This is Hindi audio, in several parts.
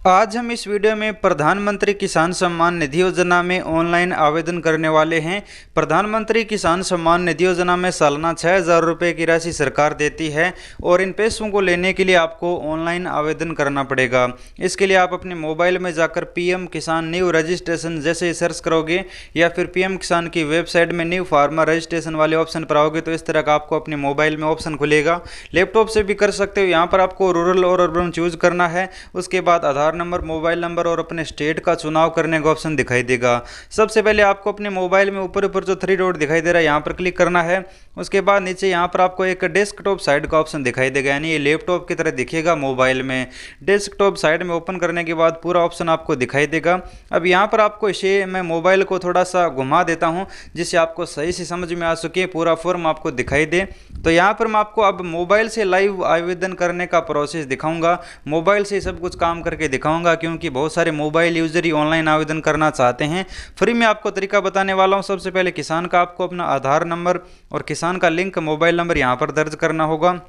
आज हम इस वीडियो में प्रधानमंत्री किसान सम्मान निधि योजना में ऑनलाइन आवेदन करने वाले हैं। प्रधानमंत्री किसान सम्मान निधि योजना में सालाना 6,000 रुपये की राशि सरकार देती है और इन पैसों को लेने के लिए आपको ऑनलाइन आवेदन करना पड़ेगा। इसके लिए आप अपने मोबाइल में जाकर पीएम किसान न्यू रजिस्ट्रेशन जैसे ही सर्च करोगे या फिर पीएम किसान की वेबसाइट में न्यू फार्मर रजिस्ट्रेशन वाले ऑप्शन पर आओगे तो इस तरह का आपको अपने मोबाइल में ऑप्शन खुलेगा। लैपटॉप से भी कर सकते हो। यहाँ पर आपको रूरल और अर्बन चूज करना है। उसके बाद आधार नंबर, मोबाइल नंबर और अपने स्टेट का चुनाव करने का ऑप्शन दिखाई देगा। सबसे पहले आपको अपने मोबाइल में ऊपर ऊपर जो 3 डॉट दिखाई दे रहा है यहाँ पर क्लिक करना है। उसके बाद नीचे यहाँ पर आपको एक डेस्कटॉप साइड का ऑप्शन दिखाई देगा, यानी ये लैपटॉप की तरह दिखेगा मोबाइल में। डेस्कटॉप साइड में ओपन करने के बाद पूरा ऑप्शन आपको दिखाई देगा। अब यहाँ पर आपको इसे मैं मोबाइल को थोड़ा सा घुमा देता हूँ जिससे आपको सही से समझ में आ सके, पूरा फॉर्म आपको दिखाई दे। तो यहाँ पर मैं आपको अब मोबाइल से लाइव आवेदन करने का प्रोसेस दिखाऊंगा। मोबाइल से सब कुछ काम करके दिखाऊंगा क्योंकि बहुत सारे मोबाइल यूजर ही ऑनलाइन आवेदन करना चाहते हैं। फ्री में आपको तरीका बताने वाला हूं। सबसे पहले किसान का आपको अपना आधार नंबर और किसान का लिंक मोबाइल नंबर यहां पर दर्ज करना होगा,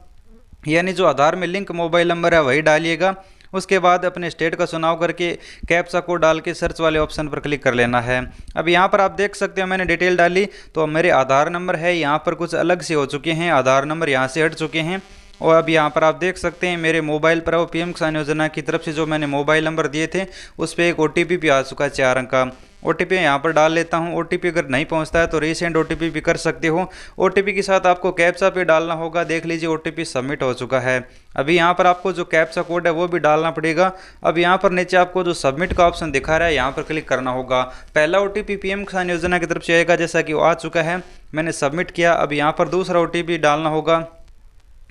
यानी जो आधार में लिंक मोबाइल नंबर है वही डालिएगा। उसके बाद अपने स्टेट का चुनाव करके कैप्चा कोड डाल के सर्च वाले ऑप्शन पर क्लिक कर लेना है। अब यहाँ पर आप देख सकते हो मैंने डिटेल डाली तो मेरे आधार नंबर है यहाँ पर कुछ अलग से हो चुके हैं, आधार नंबर यहाँ से हट चुके हैं। और अब यहाँ पर आप देख सकते हैं मेरे मोबाइल पर वो पीएम किसान योजना की तरफ से जो मैंने मोबाइल नंबर दिए थे उस पर एक ओटीपी भी आ चुका है 4 अंक का। ओटीपी यहाँ पर डाल लेता हूँ। ओटीपी अगर नहीं पहुँचता है तो रीसेंड ओटीपी भी कर सकते हो। ओटीपी के साथ आपको कैप्चा पे डालना होगा। देख लीजिए ओटीपी सबमिट हो चुका है। अभी यहाँ पर आपको जो कैप्चा कोड है वो भी डालना पड़ेगा। अब यहाँ पर नीचे आपको जो सबमिट का ऑप्शन दिखा रहा है यहाँ पर क्लिक करना होगा। पहला ओटीपी पीएम किसान योजना की तरफ से आएगा, जैसा कि वो आ चुका है, मैंने सबमिट किया। अब यहाँ पर दूसरा ओटीपी डालना होगा।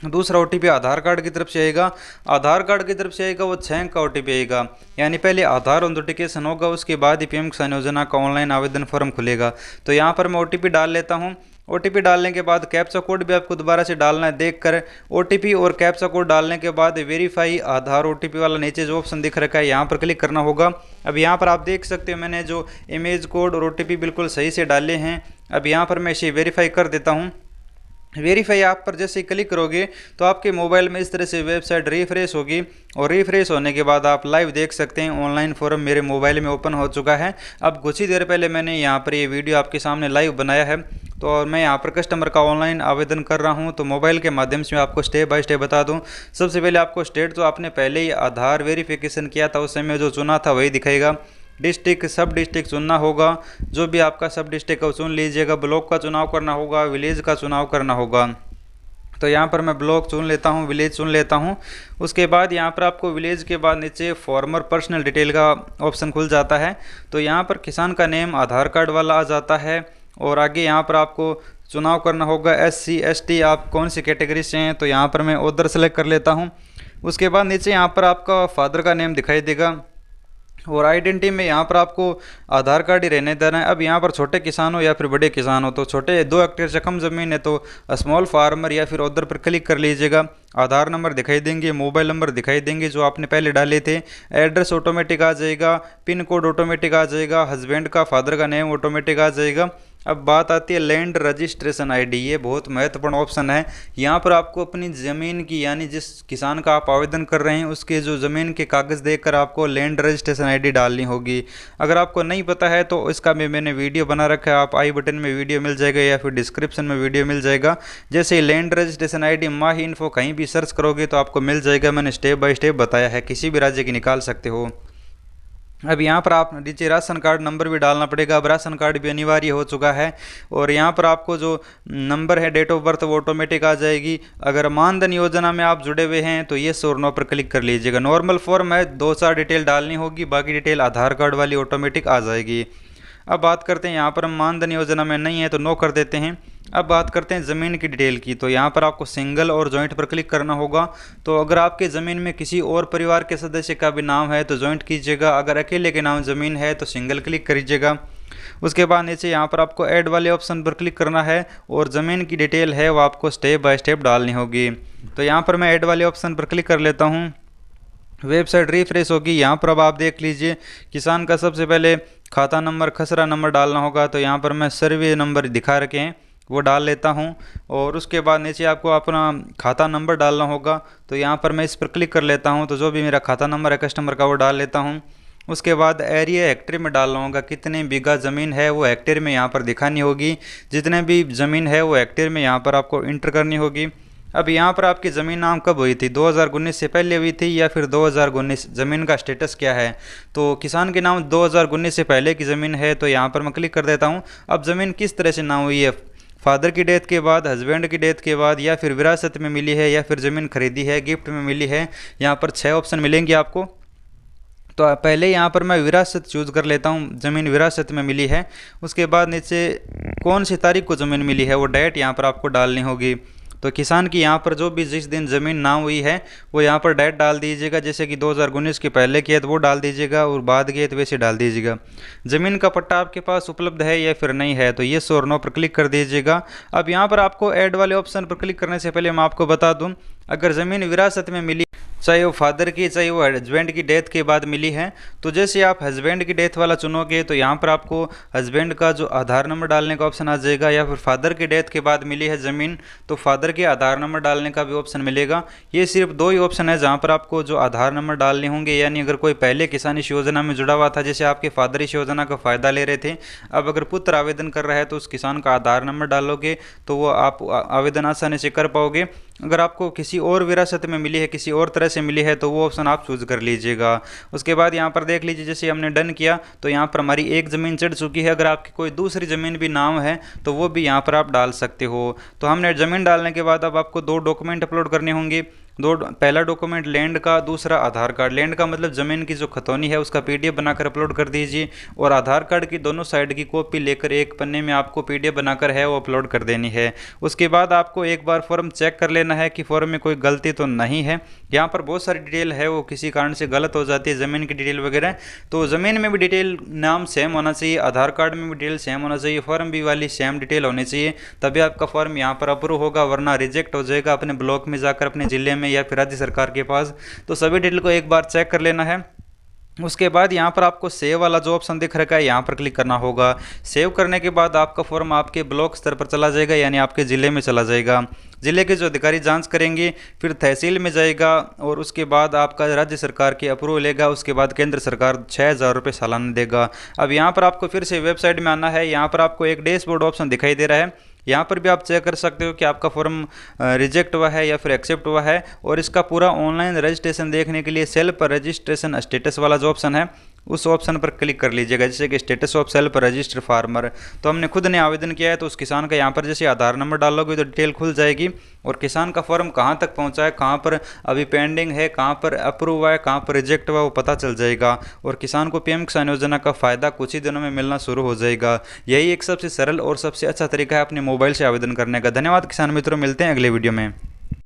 दूसरा ओटीपी आधार कार्ड की तरफ से आएगा। आधार कार्ड की तरफ से आएगा वो 6 अंक का ओटीपी आएगा, यानी पहले आधार ऑथेंटिकेशन होगा उसके बाद ही पीएम किसान योजना का ऑनलाइन आवेदन फॉर्म खुलेगा। तो यहाँ पर मैं ओटीपी डाल लेता हूँ। ओटीपी डालने के बाद कैप्चा कोड भी आपको दोबारा से डालना है। देखकर ओटीपी और कैप्चा कोड डालने के बाद वेरीफाई आधार ओटीपी वाला नीचे जो ऑप्शन दिख रखा है यहाँ पर क्लिक करना होगा। अब यहाँ पर आप देख सकते हो मैंने जो इमेज कोड और ओटीपी बिल्कुल सही से डाले हैं। अब यहाँ पर मैं इसे वेरीफाई कर देता हूँ। वेरीफाई ऐप पर जैसे ही क्लिक करोगे तो आपके मोबाइल में इस तरह से वेबसाइट रिफ्रेश होगी और रिफ्रेश होने के बाद आप लाइव देख सकते हैं ऑनलाइन फॉर्म मेरे मोबाइल में ओपन हो चुका है। अब कुछ ही देर पहले मैंने यहाँ पर ये वीडियो आपके सामने लाइव बनाया है। तो और मैं यहाँ पर कस्टमर का ऑनलाइन आवेदन कर रहा हूँ। तो मोबाइल के माध्यम से मैं आपको स्टेप बाय स्टेप बता दूँ। सबसे पहले आपको स्टेट जो आपने पहले ही आधार वेरिफिकेशन किया था उस समय जो चुना था वही दिखाएगा। डिस्ट्रिक्ट सब डिस्ट्रिक्ट चुनना होगा, जो भी आपका सब डिस्ट्रिक्ट है वो चुन लीजिएगा। ब्लॉक का चुनाव करना होगा, विलेज का चुनाव करना होगा। तो यहाँ पर मैं ब्लॉक चुन लेता हूँ, विलेज चुन लेता हूँ। उसके बाद यहाँ पर आपको विलेज के बाद नीचे फॉर्मर पर्सनल डिटेल का ऑप्शन खुल जाता है। तो यहाँ पर किसान का नेम आधार कार्ड वाला आ जाता है और आगे यहाँ पर आपको चुनाव करना होगा SC ST आप कौन सी कैटेगरी से हैं। तो यहाँ पर मैं उधर सेलेक्ट कर लेता हूँ। उसके बाद नीचे यहाँ पर आपका फादर का नेम दिखाई देगा और आइडेंटिटी में यहाँ पर आपको आधार कार्ड ही रहने देना है। अब यहाँ पर छोटे किसान हो या फिर बड़े किसान हो, तो छोटे 2 हेक्टेयर से कम ज़मीन है तो स्मॉल फार्मर या फिर उधर पर क्लिक कर लीजिएगा। आधार नंबर दिखाई देंगे, मोबाइल नंबर दिखाई देंगे जो आपने पहले डाले थे, एड्रेस ऑटोमेटिक आ जाएगा, पिन कोड ऑटोमेटिक आ जाएगा, हस्बैंड का फादर का नेम ऑटोमेटिक आ जाएगा। अब बात आती है लैंड रजिस्ट्रेशन आईडी, ये बहुत महत्वपूर्ण ऑप्शन है। यहाँ पर आपको अपनी ज़मीन की, यानी जिस किसान का आप आवेदन कर रहे हैं उसके जो ज़मीन के कागज़ देखकर आपको लैंड रजिस्ट्रेशन आईडी डालनी होगी। अगर आपको नहीं पता है तो इसका भी मैंने वीडियो बना रखा है, आप आई बटन में वीडियो मिल जाएगा या फिर डिस्क्रिप्शन में वीडियो मिल जाएगा। जैसे लैंड रजिस्ट्रेशन आईडी माही इन्फो कहीं भी सर्च करोगे तो आपको मिल जाएगा। मैंने स्टेप बाय स्टेप बताया है, किसी भी राज्य की निकाल सकते हो। अब यहाँ पर आप नीचे राशन कार्ड नंबर भी डालना पड़ेगा। अब राशन कार्ड भी अनिवार्य हो चुका है और यहाँ पर आपको जो नंबर है डेट ऑफ बर्थ वो ऑटोमेटिक आ जाएगी। अगर मानधन योजना में आप जुड़े हुए हैं तो येस और नो पर क्लिक कर लीजिएगा। नॉर्मल फॉर्म है, 2-4 डिटेल डालनी होगी, बाकी डिटेल आधार कार्ड वाली ऑटोमेटिक आ जाएगी। अब बात करते हैं यहाँ पर हम मानधन योजना में नहीं है तो नो कर देते हैं। अब बात करते हैं ज़मीन की डिटेल की। तो यहाँ पर आपको सिंगल और जॉइंट पर क्लिक करना होगा। तो अगर आपके ज़मीन में किसी और परिवार के सदस्य का भी नाम है तो जॉइंट कीजिएगा, अगर अकेले के नाम ज़मीन है तो सिंगल क्लिक करिएगा। उसके बाद नीचे यहाँ पर आपको ऐड वाले ऑप्शन पर क्लिक करना है और ज़मीन की डिटेल है वो आपको स्टेप बाय स्टेप डालनी होगी। तो यहाँ पर मैं ऐड वाले ऑप्शन पर क्लिक कर लेता हूँ। वेबसाइट रिफ्रेश होगी। यहाँ पर अब आप देख लीजिए किसान का सबसे पहले खाता नंबर, खसरा नंबर डालना होगा। तो यहाँ पर मैं सर्वे नंबर दिखा रखे हैं, वो डाल लेता हूँ। और उसके बाद नीचे आपको अपना खाता नंबर डालना होगा, तो यहाँ पर मैं इस पर क्लिक कर लेता हूँ। तो जो भी मेरा खाता नंबर है कस्टमर का वो डाल लेता हूँ। उसके बाद एरिया हेक्टेयर में डालना होगा, कितने बीघा ज़मीन है वो हेक्टेयर में यहाँ पर दिखानी होगी। जितने भी ज़मीन है वो हेक्टेयर में यहाँ पर आपको इंटर करनी होगी। अब यहाँ पर आपकी ज़मीन नाम कब हुई थी, 2019 से पहले हुई थी या फिर 2019, ज़मीन का स्टेटस क्या है। तो किसान के नाम 2019 से पहले की ज़मीन है, तो यहाँ पर मैं क्लिक कर देता हूँ। अब ज़मीन किस तरह से नाम हुई है, फादर की डेथ के बाद, हस्बैंड की डेथ के बाद, या फिर विरासत में मिली है, या फिर ज़मीन खरीदी है, गिफ्ट में मिली है। यहाँ पर 6 ऑप्शन मिलेंगे आपको। तो पहले यहाँ पर मैं विरासत चूज़ कर लेता हूँ, ज़मीन विरासत में मिली है। उसके बाद नीचे कौन सी तारीख को ज़मीन मिली है वो डेट यहाँ पर आपको डालनी होगी। तो किसान की यहाँ पर जो भी जिस दिन ज़मीन ना हुई है वो यहाँ पर डेट डाल दीजिएगा, जैसे कि 2019 के पहले की है तो वो डाल दीजिएगा, और बाद की है तो वैसे डाल दीजिएगा। ज़मीन का पट्टा आपके पास उपलब्ध है या फिर नहीं है, तो येस और नो पर क्लिक कर दीजिएगा। अब यहाँ पर आपको ऐड वाले ऑप्शन पर क्लिक करने से पहले मैं आपको बता दूँ, अगर ज़मीन विरासत में मिली, चाहे वो फादर की चाहे वो हस्बैंड की डेथ के बाद मिली है, तो जैसे आप हस्बैंड की डेथ वाला चुनोगे तो यहाँ पर आपको हस्बैंड का जो आधार नंबर डालने का ऑप्शन आ जाएगा, या फिर फादर की डेथ के बाद मिली है ज़मीन तो फादर के आधार नंबर डालने का भी ऑप्शन मिलेगा। ये सिर्फ 2 ही ऑप्शन है जहाँ पर आपको जो आधार नंबर डालने होंगे। यानी अगर कोई पहले किसान इस योजना में जुड़ा हुआ था, जैसे आपके फादर इस योजना का फ़ायदा ले रहे थे, अब अगर पुत्र आवेदन कर रहा है तो उस किसान का आधार नंबर डालोगे तो वो आप आवेदन आसानी से कर पाओगे। अगर आपको किसी और विरासत में मिली है, किसी और तरह से मिली है, तो वो ऑप्शन आप चूज़ कर लीजिएगा। उसके बाद यहाँ पर देख लीजिए, जैसे हमने डन किया तो यहाँ पर हमारी एक ज़मीन चढ़ चुकी है। अगर आपकी कोई दूसरी ज़मीन भी नाम है तो वो भी यहाँ पर आप डाल सकते हो। तो हमने ज़मीन डालने के बाद अब आपको 2 डॉक्यूमेंट अपलोड करने होंगे। पहला डॉक्यूमेंट लैंड का, दूसरा आधार कार्ड। लैंड का मतलब ज़मीन की जो खतौनी है उसका PDF बनाकर अपलोड कर दीजिए, और आधार कार्ड की दोनों साइड की कॉपी लेकर एक पन्ने में आपको PDF बनाकर है वो अपलोड कर देनी है। उसके बाद आपको एक बार फॉर्म चेक कर लेना है कि फॉर्म में कोई गलती तो नहीं है। यहाँ पर बहुत सारी डिटेल है वो किसी कारण से गलत हो जाती है, ज़मीन की डिटेल वगैरह। तो ज़मीन में भी डिटेल नाम सेम होना चाहिए, आधार कार्ड में भी डिटेल सेम होना चाहिए, फॉर्म भी वाली सेम डिटेल होनी चाहिए, तभी आपका फॉर्म यहाँ पर अप्रूव होगा, वरना रिजेक्ट हो जाएगा अपने ब्लॉक में जाकर, अपने ज़िले में या फिर राज्य सरकार के पास। तो सभी डिटेल को एक बार चेक कर लेना है। उसके बाद यहाँ पर आपको सेव वाला जो ऑप्शन दिख रखा है यहाँ पर क्लिक करना होगा। सेव करने के बाद आपका फॉर्म आपके ब्लॉक स्तर पर चला जाएगा, यानी आपके ज़िले में चला जाएगा। ज़िले के जो अधिकारी जांच करेंगे, फिर तहसील में जाएगा, और उसके बाद आपका राज्य सरकार की अप्रूवल लेगा। उसके बाद केंद्र सरकार 6,000 रुपये सालाना देगा। अब यहाँ पर आपको फिर से वेबसाइट में आना है। यहाँ पर आपको एक डैशबोर्ड ऑप्शन दिखाई दे रहा है, यहाँ पर भी आप चेक कर सकते हो कि आपका फॉर्म रिजेक्ट हुआ है या फिर एक्सेप्ट हुआ है। और इसका पूरा ऑनलाइन रजिस्ट्रेशन देखने के लिए सेल्फ रजिस्ट्रेशन स्टेटस वाला जो ऑप्शन है उस ऑप्शन पर क्लिक कर लीजिएगा, जैसे कि status of self register farmer. तो हमने खुद ने आवेदन किया है, तो उस किसान का यहाँ पर जैसे आधार नंबर डालोगे तो डिटेल खुल जाएगी, और किसान का फॉर्म कहाँ तक पहुँचा है, कहाँ पर अभी पेंडिंग है, कहाँ पर अप्रूव हुआ है, कहाँ पर रिजेक्ट हुआ, वो पता चल जाएगा। और किसान को PM किसान योजना का फ़ायदा कुछ ही दिनों में मिलना शुरू हो जाएगा। यही एक सबसे सरल और सबसे अच्छा तरीका है अपने मोबाइल से आवेदन करने का। धन्यवाद किसान मित्रों, मिलते हैं अगले वीडियो में।